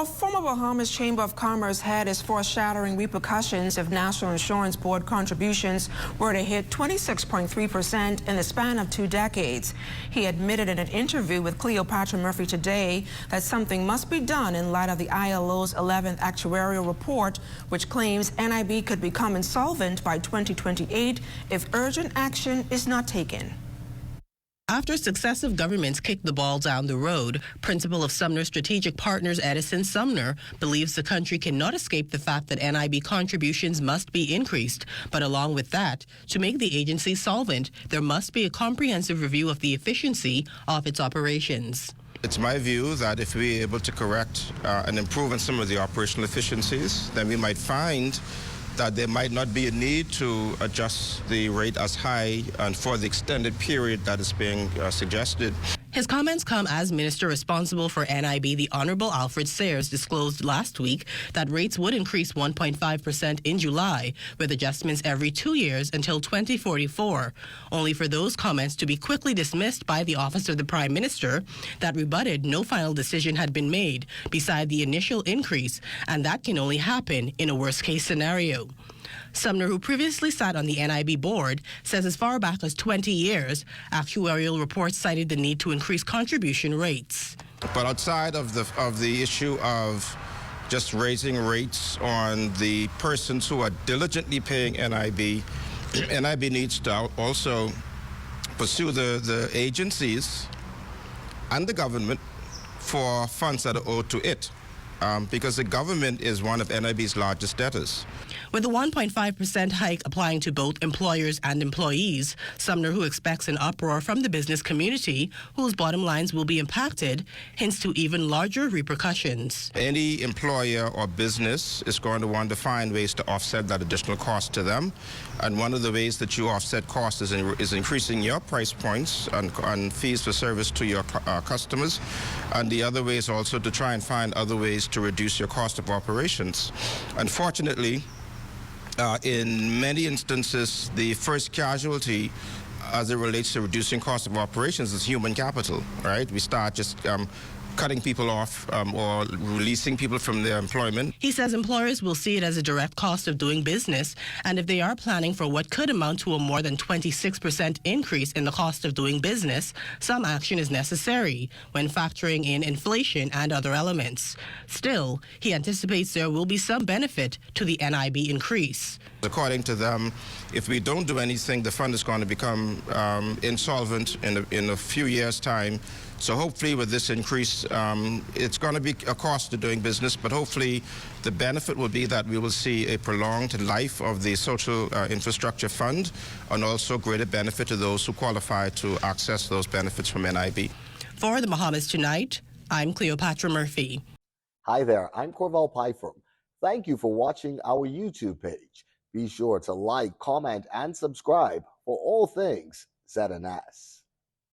A former Bahamas Chamber of Commerce head is foreshadowing repercussions if National Insurance Board contributions were to hit 26.3% in the span of 2 decades. He admitted in an interview with Cleopatra Murphy today that something must be done in light of the ILO's 11th actuarial report, which claims NIB could become insolvent by 2028 if urgent action is not taken. After successive governments kicked the ball down the road, Principal of Sumner Strategic Partners Edison Sumner believes the country cannot escape the fact that NIB contributions must be increased. But along with that, to make the agency solvent, there must be a comprehensive review of the efficiency of its operations. It's my view that if we're able to correct and improve on some of the operational efficiencies, then we might find that there might not be a need to adjust the rate as high and for the extended period that is being suggested. His comments come as Minister responsible for NIB, the Honorable Alfred Sayers, disclosed last week that rates would increase 1.5% in July, with adjustments every 2 years until 2044, only for those comments to be quickly dismissed by the Office of the Prime Minister that rebutted no final decision had been made beside the initial increase, and that can only happen in a worst-case scenario. Sumner, who previously sat on the NIB board, says as far back as 20 years, actuarial reports cited the need to increase contribution rates. But outside of the issue of just raising rates on the persons who are diligently paying NIB, NIB needs to also pursue the agencies and the government for funds that are owed to it. Because the government is one of NIB's largest debtors. With the 1.5% hike applying to both employers and employees, Sumner, who expects an uproar from the business community, whose bottom lines will be impacted, hints to even larger repercussions. Any employer or business is going to want to find ways to offset that additional cost to them. And one of the ways that you offset costs is increasing your price points and fees for service to your customers. And the other way is also to try and find other ways to reduce your cost of operations. Unfortunately, in many instances, the first casualty as it relates to reducing cost of operations is human capital, right? We start just cutting people off or releasing people from their employment. He says employers will see it as a direct cost of doing business, and if they are planning for what could amount to a more than 26% increase in the cost of doing business, some action is necessary when factoring in inflation and other elements. Still, he anticipates there will be some benefit to the NIB increase. According to them, if we don't do anything, the fund is going to become insolvent in a few years' time. So hopefully with this increase, it's going to be a cost to doing business, but hopefully the benefit will be that we will see a prolonged life of the social infrastructure fund and also greater benefit to those who qualify to access those benefits from NIB. For the Bahamas Tonight, I'm Cleopatra Murphy. Hi there, I'm Corval Pfeiffer. Thank you for watching our YouTube page. Be sure to like, comment, and subscribe for all things ZNS.